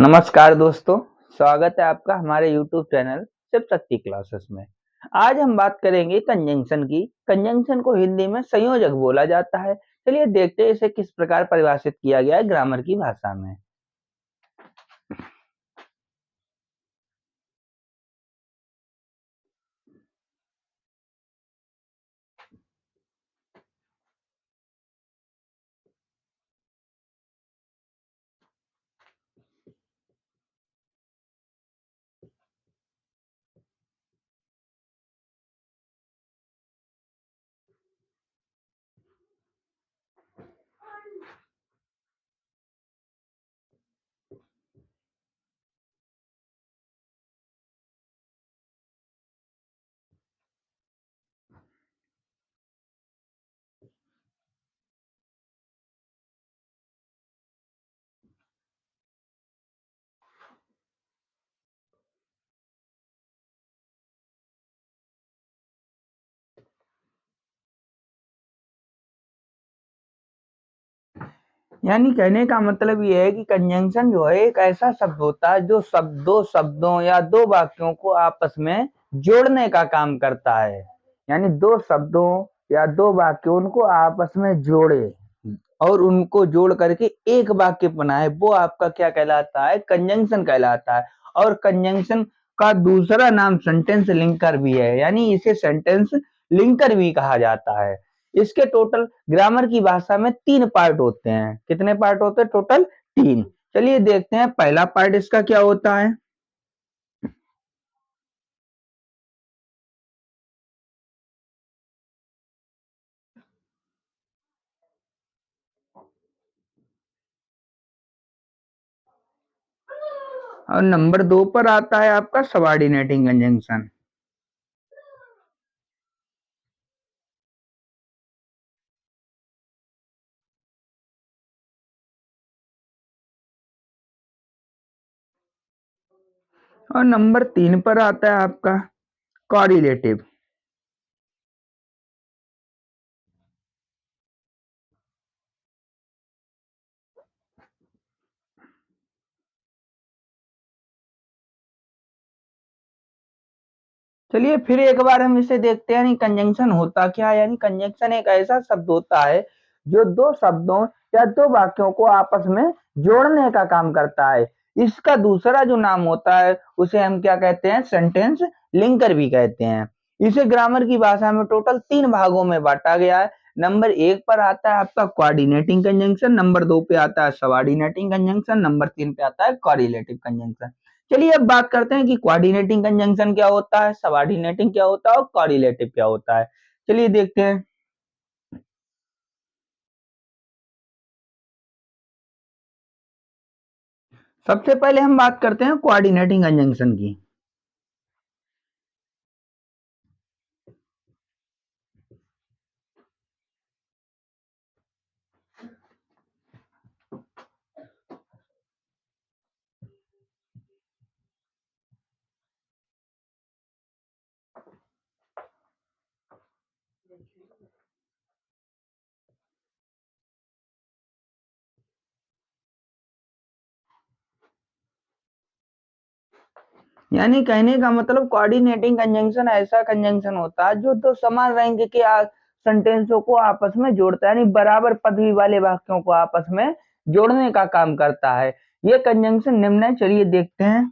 नमस्कार दोस्तों, स्वागत है आपका हमारे YouTube channel Shiv Shakti classes में। आज हम बात करेंगे कंजंक्शन की। कंजंक्शन को हिंदी में संयोजक बोला जाता है। चलिए देखते हैं इसे किस प्रकार परिभाषित किया गया है ग्रामर की भाषा में। यानी कहने का मतलब ये है कि कंजंक्शन जो है एक ऐसा शब्द होता है जो दो शब्दों या दो वाक्यों को आपस में जोड़ने का काम करता है। यानी दो शब्दों या दो वाक्यों उनको आपस में जोड़े और उनको जोड़ करके एक वाक्य बनाए, वो आपका क्या कहलाता है? कंजंक्शन कहलाता है। और कंजंक्शन का दूसरा नाम सेंटेंस लिंकर भी है, यानी इसे सेंटेंस लिंकर भी कहा जाता है। इसके टोटल ग्रामर की भाषा में 3 पार्ट होते हैं। कितने पार्ट होते हैं? टोटल 3। चलिए देखते हैं पहला पार्ट इसका क्या होता है। और नंबर 2 पर आता है आपका सबऑर्डिनेटिंग कंजंक्शन। और नंबर 3 पर आता है आपका कॉरिलेटिव। चलिए फिर एक बार हम इसे देखते हैं। यानी कंजंक्शन होता क्या है? यानी कंजंक्शन एक ऐसा शब्द होता है जो दो शब्दों या दो वाक्यों को आपस में जोड़ने का काम करता है। इसका दूसरा जो नाम होता है उसे हम क्या कहते हैं? सेंटेंस लिंकर भी कहते हैं। इसे ग्रामर की भाषा में टोटल 3 भागों में बांटा गया है। नंबर 1 पर आता है आपका कोऑर्डिनेटिंग कंजंक्शन, नंबर 2 पे आता है सबऑर्डिनेटिंग कंजंक्शन, नंबर 3 पे आता है कोरिलेटिव कंजंक्शन। चलिए अब बात करते हैं कि कोऑर्डिनेटिंग कंजंक्शन क्या होता है, सबऑर्डिनेटिंग क्या होता है और कोरिलेटिव क्या होता है। चलिए देखते हैं। सबसे पहले हम बात करते हैं कोऑर्डिनेटिंग कंजंक्शन की। यानी कहने का मतलब कोऑर्डिनेटिंग कंजंक्शन ऐसा कंजंक्शन होता है जो दो समान रैंक के सेंटेंसों को आपस में जोड़ता है, यानी बराबर पदवी वाले वाक्यों को आपस में जोड़ने का काम करता है। ये कंजंक्शन निम्न है, चलिए देखते हैं।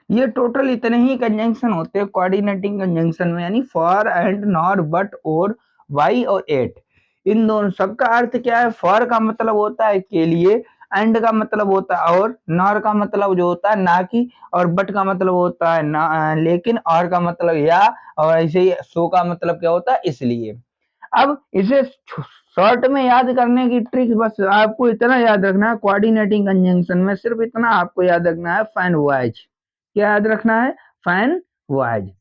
ये टोटल इतने ही कंजंक्शन होते हैं कोऑर्डिनेटिंग कंजंक्शन में, यानी फॉर एंड नॉर बट और वाई और एट। इन दोनों सबका अर्थ क्या है? फॉर का मतलब होता है के लिए, एंड का मतलब होता है और, नॉर का मतलब जो होता है ना कि, और बट का मतलब होता है ना लेकिन, और का मतलब या, और ऐसे ही सो का मतलब क्या होता है इसलिए। अब इसे शॉर्ट में याद करने की ट्रिक बस आपको इतना याद रखना है, कोऑर्डिनेटिंग कंजंक्शन में सिर्फ इतना आपको याद रखना है, फैन वॉइज। क्या याद रखना है? FANBOYS.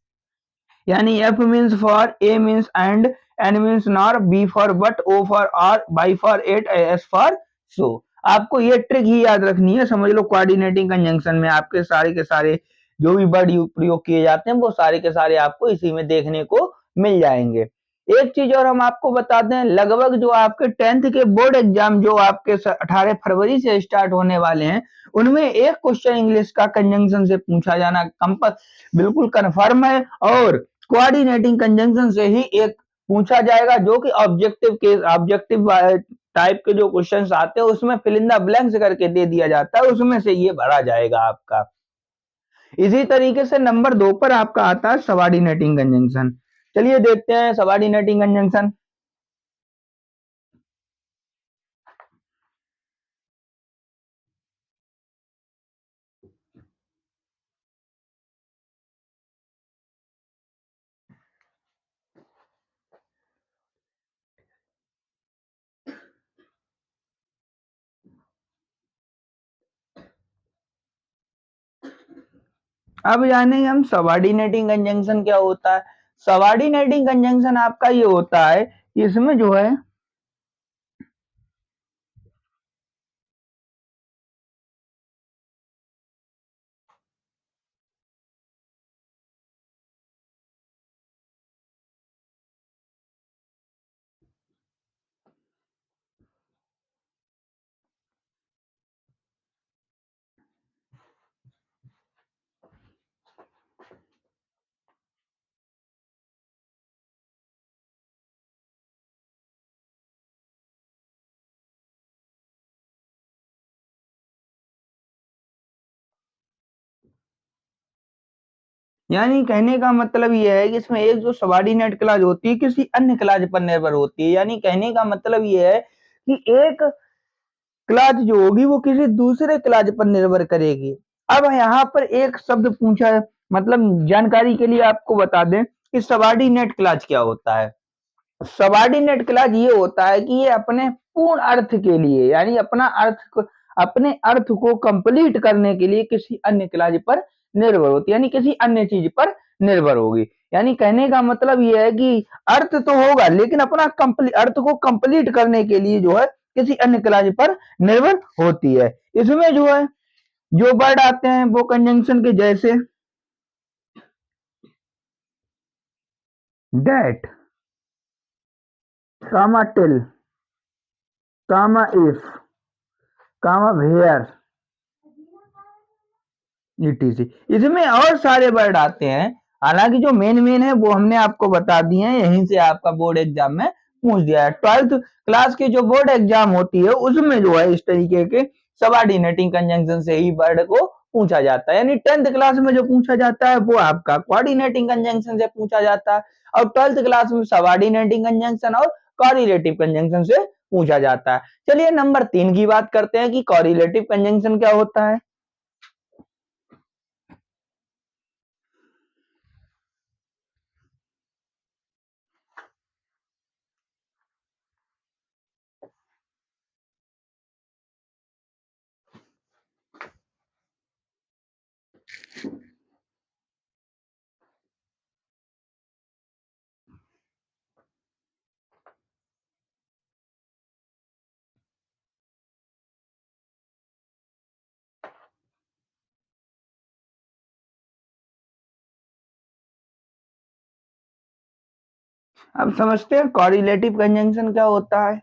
यानी F means for, A means and, N means nor, B for but, O for or, Y for yet, S for so. आपको ये ट्रिक ही याद रखनी है, समझ लो कोऑर्डिनेटिंग कंजंक्शन में आपके सारे के सारे जो भी वर्ड प्रयोग किए जाते हैं वो सारे के सारे आपको इसी में देखने को मिल जाएंगे। एक चीज और हम आपको बता दें, लगभग जो आपके 10th के बोर्ड एग्जाम जो आपके 18 फरवरी से स्टार्ट होने वाले हैं, उनमें एक क्वेश्चन इंग्लिश का कंजंक्शन से पूछा जाना बिल्कुल कंफर्म है, और कोऑर्डिनेटिंग कंजंक्शन से ही एक पूछा जाएगा, जो कि ऑब्जेक्टिव टाइप के जो क्वेश्चंस आते हैं उसमें फिल इन द ब्लैंक्स करके दे दिया जाता है, उसमें से ये भरा जाएगा आपका। इसी तरीके से नंबर 2 पर आपका आता है सबऑर्डिनेटिंग कंजंक्शन। चलिए देखते हैं सबऑर्डिनेटिंग कंजंक्शन। अब जानेंगे हम सबऑर्डिनेटिंग कंजंक्शन क्या होता है। सबऑर्डिनेटिंग कंजंक्शन आपका ये होता है, इसमें जो है यानी कहने का मतलब ये है कि इसमें एक जो सबऑर्डिनेट क्लॉज होती है किसी अन्य क्लॉज पर निर्भर होती है। यानी कहने का मतलब ये है कि एक क्लॉज जो होगी वो किसी दूसरे क्लॉज पर निर्भर करेगी। अब यहाँ पर एक शब्द पूछा है, मतलब जानकारी के लिए आपको बता दें कि सबऑर्डिनेट क्लॉज क्या होता है। सबऑर्डिनेट क्लॉज ये होता है कि ये अपने पूर्ण अर्थ के लिए, यानी अपने अर्थ को कंप्लीट करने के लिए किसी अन्य क्लॉज पर निर्भर होती है, यानी किसी अन्य चीज पर निर्भर होगी। यानी कहने का मतलब ये है कि अर्थ तो होगा लेकिन अपना अर्थ को कंप्लीट करने के लिए जो है किसी अन्य क्लॉज पर निर्भर होती है। इसमें जो है जो वर्ड आते हैं वो कंजंक्शन के जैसे that, comma till, comma if, comma where, ETC. इसमें और सारे वर्ड आते हैं, हालांकि जो मेन है वो हमने आपको बता दिए हैं, यहीं से आपका बोर्ड एग्जाम में पूछ दिया है। 12th क्लास की जो बोर्ड एग्जाम होती है उसमें जो है इस तरीके के सबऑर्डिनेटिंग कंजंक्शन से ही वर्ड को पूछा जाता है। यानी 10th क्लास में जो पूछा जाता है वो आपका कोऑर्डिनेटिंग कंजंक्शन से पूछा जाता है, और 12th क्लास में सबऑर्डिनेटिंग कंजंक्शन और कोरिलेटिव कंजंक्शन से पूछा जाता है। चलिए नंबर 3 की बात करते हैं कि कोरिलेटिव कंजंक्शन क्या होता है। अब समझते हैं कोरिलेटिव कंजंक्शन क्या होता है।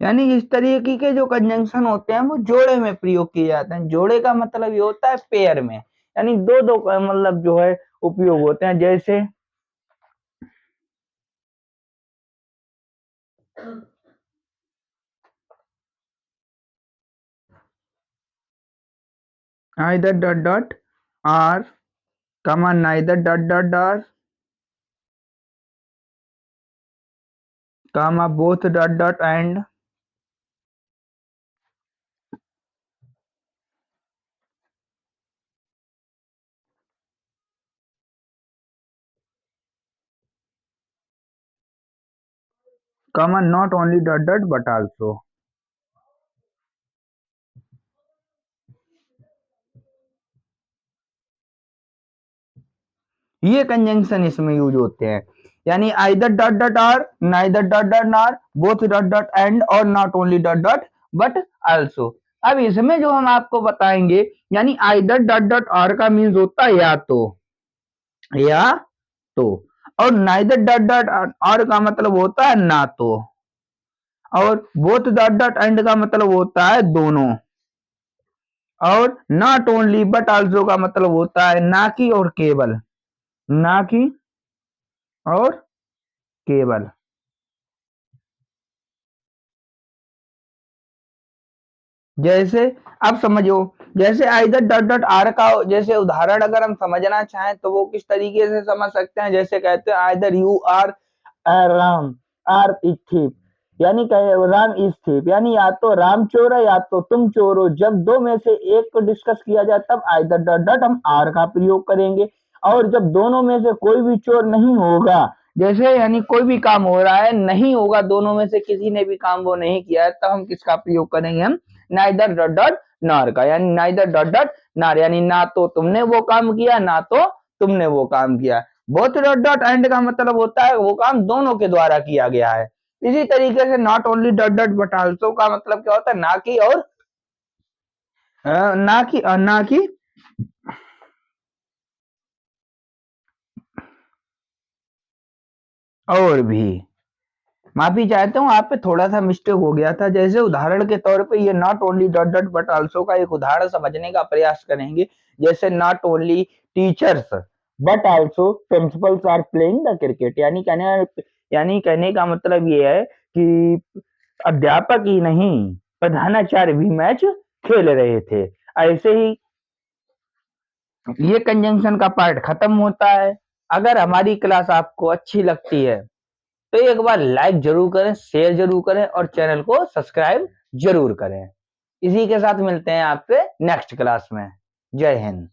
यानी इस तरीके के जो कंजंक्शन होते हैं वो जोड़े में प्रयोग किए जाते हैं। जोड़े का मतलब ये होता है पेयर में, यानी दो दो मतलब जो है उपयोग होते हैं। जैसे either dot dot or comma neither dot dot dot comma both dot dot and comma not only dot dot but also। ये कंजंक्शन इसमें यूज होते हैं, यानी either dot dot or, neither dot dot or, both dot dot and और not only dot dot but also. अब इसमें जो हम आपको बताएंगे, यानी आइदर डॉट डॉट आर का मीन्स होता है या तो, और नाइदर डॉट डॉट आर का मतलब होता है ना तो, और बोथ डॉट डॉट एंड का मतलब होता है दोनों, और नॉट ओनली बट आल्सो का मतलब होता है ना कि और केवल, ना कि और केवल। जैसे अब समझो, जैसे आइदर डॉट डॉट आर का जैसे उदाहरण अगर हम समझना चाहें तो वो किस तरीके से समझ सकते हैं, जैसे कहते हैं either you are Ram or is thief, यानी राम इज थीप, यानी या तो राम चोर है या तो तुम चोर हो। जब दो में से एक को डिस्कस किया जाए तब आइदर डॉट डॉट हम आर का प्रयोग करेंगे, और जब दोनों में से कोई भी चोर नहीं होगा, जैसे यानी कोई भी काम हो रहा है नहीं होगा, दोनों में से किसी ने भी काम वो नहीं किया है, तब हम किसका प्रयोग करेंगे, हम नाइदर डॉट डॉट नॉर का, यानी नाइदर डॉट डॉट नॉर, यानी ना तो तुमने वो काम किया ना तो तुमने वो काम किया। बोथ डॉट डॉट एंड का मतलब होता है वो काम दोनों के द्वारा किया गया है। इसी तरीके से not only dot dot but also का मतलब क्या होता है, ना कि और ना कि और भी। माफी चाहता हूँ, आप पे थोड़ा सा मिस्टेक हो गया था। जैसे उदाहरण के तौर पे ये not only dot dot but also का एक उदाहरण समझने का प्रयास करेंगे। जैसे not only teachers but also principals are playing the cricket, यानी कहने का मतलब ये है कि अध्यापक ही नहीं प्रधानाचार्य भी मैच खेल रहे थे। ऐसे ही ये कंजंक्शन का पार्ट खत्म होता है। अगर हमारी क्लास आपको अच्छी लगती है तो एक बार लाइक जरूर करें, शेयर जरूर करें और चैनल को सब्सक्राइब जरूर करें। इसी के साथ मिलते हैं आपसे नेक्स्ट क्लास में। जय हिंद।